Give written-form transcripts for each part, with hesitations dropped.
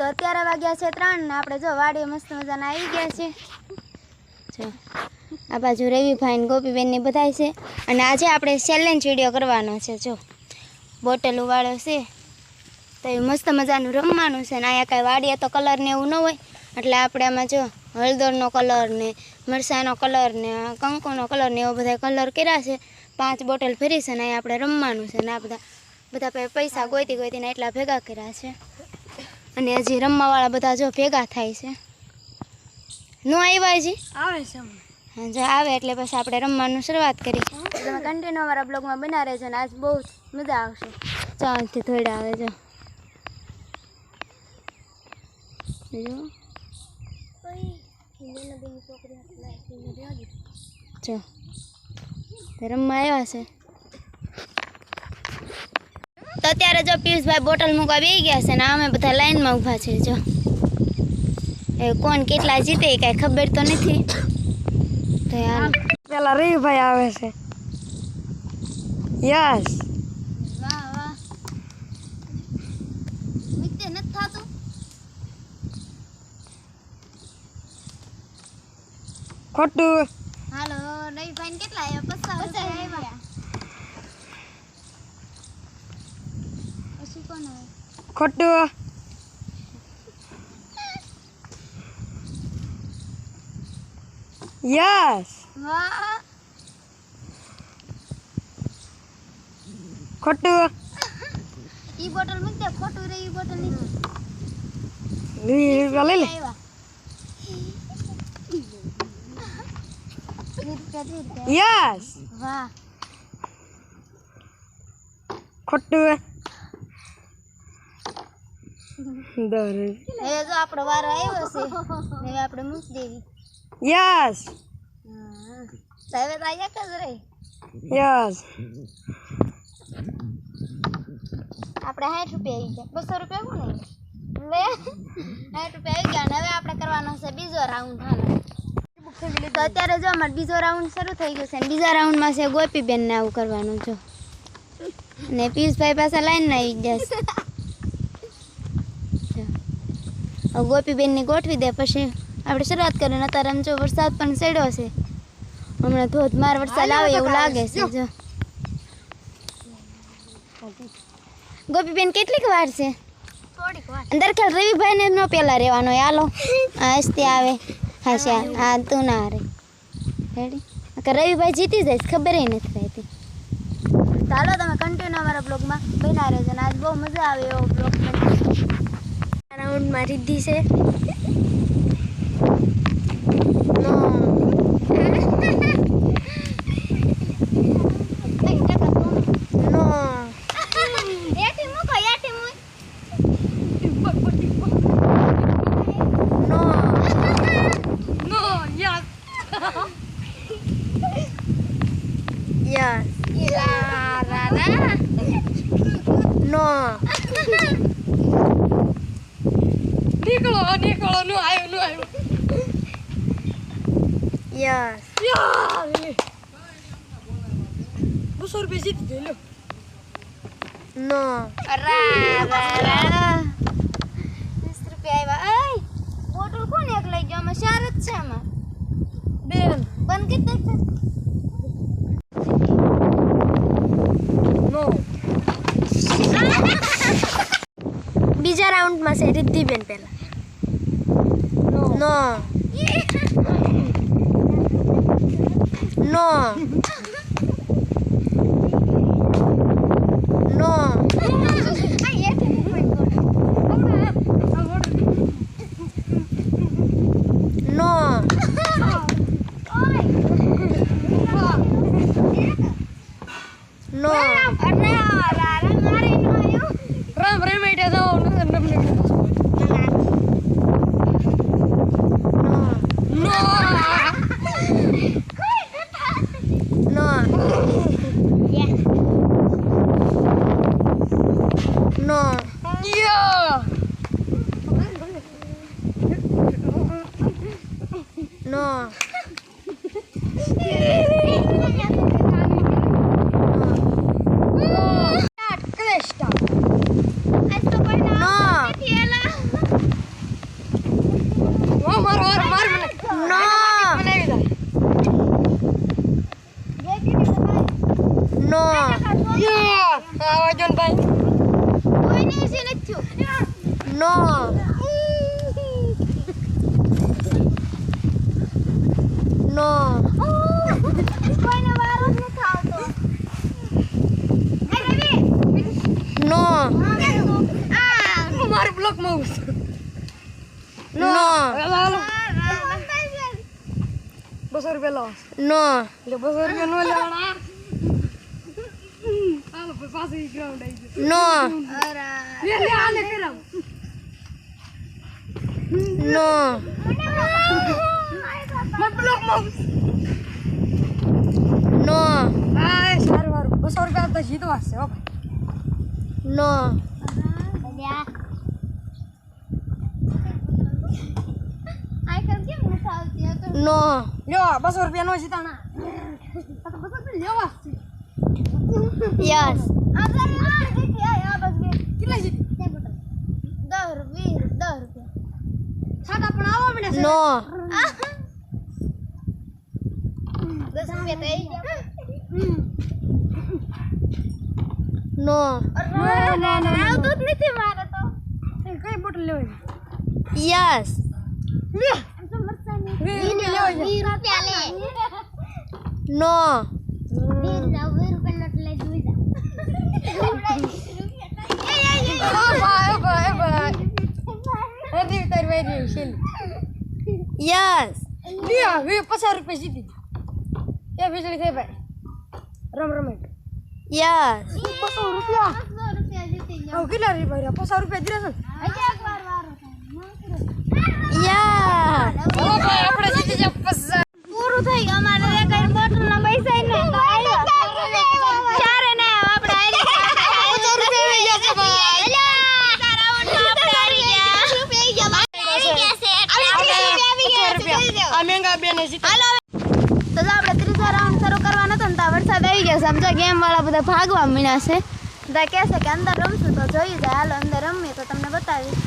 તો અત્યારે વાગ્યા છે 3 ને આપણે જો વાડીએ મસ્ત મજાના આવી ગયા છે જો આ બાજુ રવિભાઈ ને ગોપીબેન ને બધાય છે અને આજે આપણે ચેલેન્જ વિડીયો કરવાનો છે જો બોટલ વાળો છે તો એ મસ્ત મજાનું રમવાનું છે ને અહીંયા કાંઈ વાડીએ તો કલર ને એવું ન હોય એટલે આપણે આમાં જો હળદરનો કલર ને મરચાંનો કલર ને કંકુનો કલર ને એવો બધા કલર કર્યા છે 5 બોટલ ભરી છે ને અહીંયા આપણે રમવાનું છે ને આ બધા પૈસા ગોઈતીને એટલા ભેગા કર્યા છે અને હજી રમવાવાળા બધા જો ભેગા થાય છે નો આવ્યા હજી આવે છે હા જો આવે એટલે પછી આપણે રમવાનું શરૂઆત કરી તમે કન્ટિન્યુ અમારા બ્લોગમાં બના રહેજો ને આજ બહુ મજા આવશે ચાલથી થોડા આવે જો જો રમવા આવ્યા છે તો અત્યારે જો પિયુષભાઈ બોટલ મૂકવા બેસી ગયા છે ને અમે બધા લાઈનમાં ઊભા છે જો એ કોણ કેટલા જીતે કાંઈ ખબર તો નથી તો યાર પેલા રવિભાઈ આવે છે યસ વાહ વાહ મિત્તે નથી થાતું ખોટું હાલો રવિભાઈ કેટલા આવ્યા 50 આવ્યા પછી કોણ આવે ખોટું યસ વાહ ખોટું ઈ બોટલ મૂક દે ખોટું રે ઈ બોટલ ની લઈ લે આવ્યા યસ વાહ ખોટું દર હવે જો આપણો વારો આવ્યો છે હવે આપણે મૂકી દેવી યસ હવે તો આયા જ રહી યસ આપણે 60 રૂપિયા આવી ગયા 200 રૂપિયા કોને લે 60 રૂપિયા આવી ગયા અને હવે આપણે કરવાનો છે બીજો રાઉન્ડ હાલો તો અત્યારે જો અમારો બીજો રાઉન્ડ શરૂ થઈ ગયો છે અને બીજા રાઉન્ડમાં છે ગોપીબેન ને આવું કરવાનું જો ને પિયુષભાઈ પાસે લાઈન ના આવી જશે હવે ગોપીબેન ને ગોઠવી દે પછી આપણે શરૂઆત કરીએ અત્યારે આમ જો વરસાદ પણ ચડ્યો છે હમણાં ધોધમાર વરસાદ આવે એવું લાગે છે જો ગોપીબેન કેટલીક વાર છે થોડીક વાર અંદર ખાલી રવિભાઈ ને નો પેલા રહેવાનો હાલો હસ્તી આવે હા હા તું ના રે રેડી રવિભાઈ જીતી જાય ખબર નથી રહેતી ચાલો તમે કન્ટિન્યુ અમારા બ્લોગમાં બના રહેજો ને આજ બહુ મજા આવે એવો બ્લોગ રાઉન્ડમાં રીધી છે યસ નો નીકળો નો આવ્યો યસ 200 રૂપિયા જીતી ગયો લો નો 20 રૂપિયા આવ્યા બોટલ કોણ એક લઈ ગયો આમાં 4 જ છે આમાં બેન બંધ કેટલા નો બીજા રાઉન્ડમાં છે રિદ્ધિબેન પહેલા નો નો નો નો નો રામ રેમેટા દો નો નો નો નો નો કોઈને વારો જ નથી આવતો. એ રવિ નો આ મારે બ્લોક માં નો હાલો. 200 રૂપિયા લો નો એટલે 200 રૂપિયા નો લેવાના હાલો પાછી ગ્રાઉન્ડ આવી ગયો નો લે આને કરાવ નો મત બ્લોક માં નો આ સારું 200 રૂપિયા તો જીતવા છે હો ભાઈ નો નો લ્યો 200 રૂપિયા નો જીતાના આ તો 200 રૂપિયા લેવા છે યસ કેટલા જીતી 10 રૂપિયા સાડા પણ આવવા મને નો 10 રૂપિયા નો આવતું જ નથી મારે તો કઈ બોટલ લેવાની યસ લે 20 રૂપિયા લેવા નો યસ 50 રૂપિયા જીતી એ વીજળી થઈ ભાઈ રમે યસ 200 રૂપિયા કેટલા રૂપિયા 50 રૂપિયા દીધા યસ આપણે જીતી જા 50 પૂરું થઈ ગયું અમારે કઈ બોટલ ના પૈસા ય નહીં તો આવ્યા ચારે ને આપણે આ મેંગા બેને જીતી તો આપણે ત્રીજો રાઉન્ડ શરૂ કરવાનો હતો ને તો વરસાદ આવી ગયો સમજો ગેમ વાળા બધા ભાગવા મીણ્યા છે બધા કહેશે કે અંદર રમશું તો જોઈ જાય હાલો અંદર રમીએ તો તમને બતાવીશ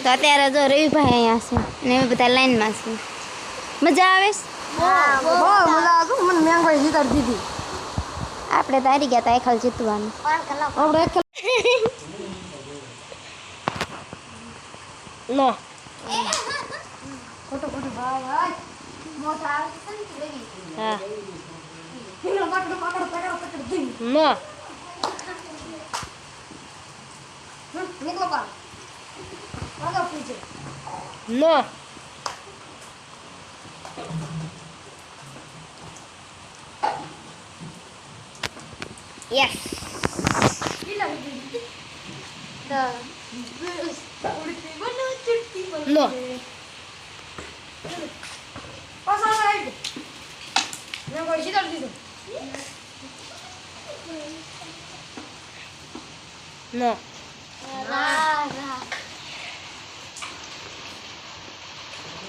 તો અત્યારે જો રવિભાઈ અહીંયા છે ને અમે બધા લાઈનમાં છે મજા આવે છે બહુ મજા આવતું મને મેંગભાઈ જીતાડી દીધી આપણે તો હારી ગયા હતા એકલ જીતવાનું આપણે એક નો ખોટો ભાઈ હા નો નીકળો બહાર આગળ પૂછે નો યસ નો પાછા રાઈટ મેં કોઈ જીતાડી દીધું નો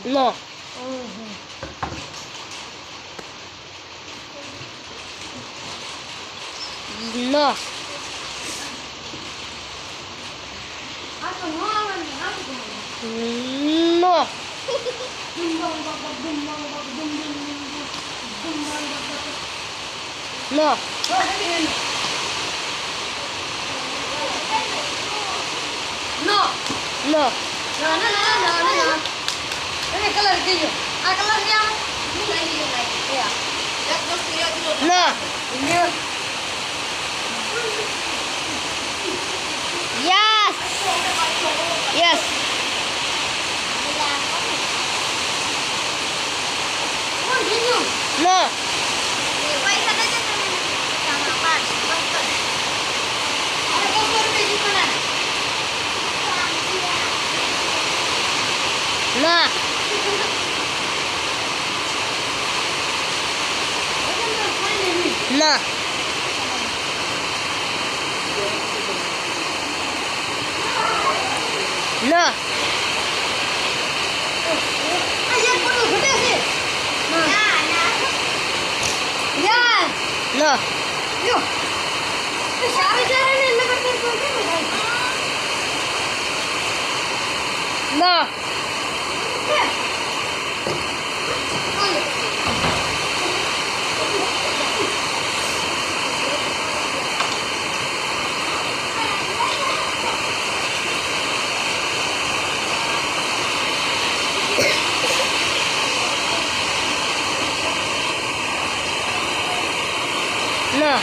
નો નો નો નો નો નો એને કલર કીજો આ કલર કે આવે નો યસ યસ નો ના ના ના ના ના ના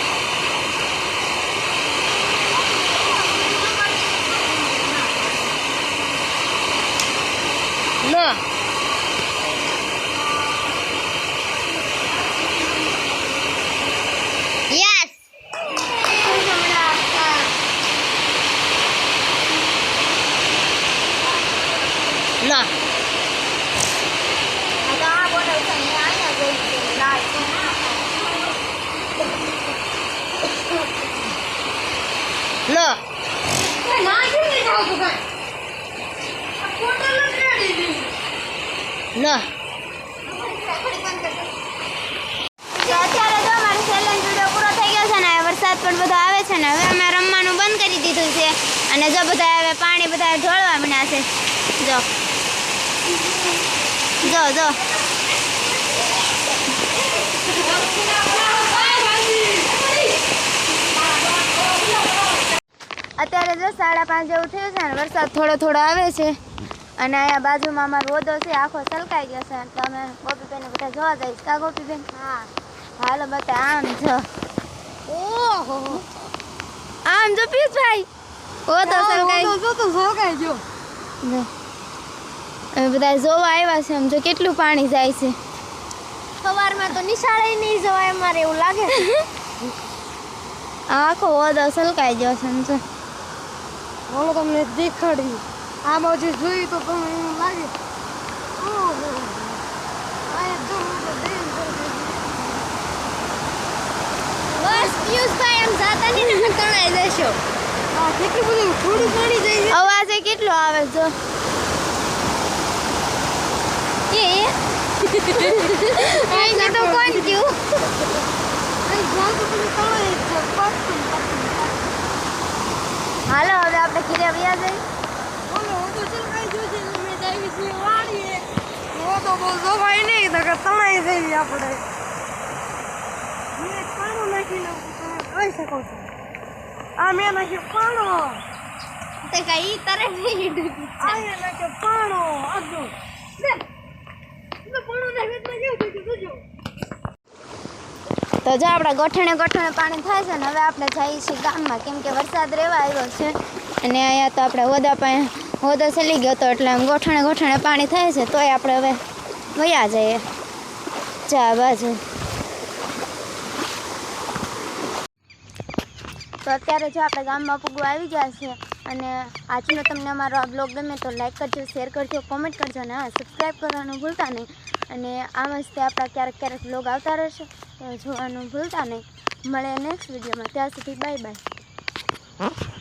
ના યસ ના ના ના તો અત્યારે તો અમારો ચેલેન્જ વિડીયો પૂરો થઈ ગયો છે ને વરસાદ પણ બધો આવે છે ને હવે અમે રમવાનું બંધ કરી દીધું છે અને જો બધા હવે પાણી બધા ઢોળવા માંડ્યા છે જો જો જો અત્યારે જો 5:30 જેવું થયું છે ને વરસાદ થોડો થોડો આવે છે અને અહીંયા બાજુમાં અમારો ઓદો છે આખો સલકાઈ ગયો છે તો અમે ગોપીબેન બધા જોવા જઈશ કા ગોપીબેન હા હાલો બતા આમ જો ઓહો આમ જો પીસભાઈ ઓદો સલકાઈ ગયો જો અમે બધા જોવા આવ્યા છે આમ જો કેટલું પાણી જાય છે સવારમાં તો નિશાળે નહીં જવાય અમારે એવું લાગે આખો ઓદો સલકાઈ ગયો છે આમ જો બોલો તમને દેખાડી આ બાજુ જોઈ તો તમને એવું લાગે ઓહો બસ પિયુષભાઈ આમ જાતા નહીં ને તણાઈ જશો આ કેટલું બધું થોડું પાણી જાય છે અવાજ કેટલો આવે જો એ આઈને તો કોણ ગયું અહીં જાવ તો તમે તણાઈ જ હાલો હવે આપણે ઘીરે વ્યા જઈએ બોલો હું તો ચલકાઈ ગયો છે મેં જાવી છે વાડીએ ઓ તો બહુ જોવાય નહીં તો કે તણાઈ જઈએ આપણે મેં પાણો નાખીને તમે જોઈ શકો છો આ મેં નાખ્યો પાણો તે કઈ તરે નહીં આ મેં નાખ્યો પાણો આજો લે પાણો નાખ્યો તો જેવું થયું જોજો તો જો આપણે ગોઠણે ગોઠણે પાણી થાય છે ને હવે આપણે જઈએ છીએ ગામમાં કેમ કે વરસાદ રહેવા આવ્યો છે અને અહીંયા તો આપણે હોદો ચલી ગયો તો એટલે આમ ગોઠણે ગોઠણે પાણી થાય છે તોય આપણે હવે વયા જઈએ ચા બાજુ તો અત્યારે જો આપણે ગામમાં પૂગવા આવી ગયા છે અને આજનો તમને અમારો આ બ્લોગ ગમે તો લાઈક કરજો શેર કરજો કોમેન્ટ કરજો અને હા સબસ્ક્રાઈબ કરવાનું ભૂલતા નહીં અને આમ જ તે આપણા ક્યારેક ક્યારેક બ્લોગ આવતા રહેશે તો જોવાનું ભૂલતા નહીં મળે નેક્સ્ટ વિડીયોમાં ત્યાં સુધી બાય બાય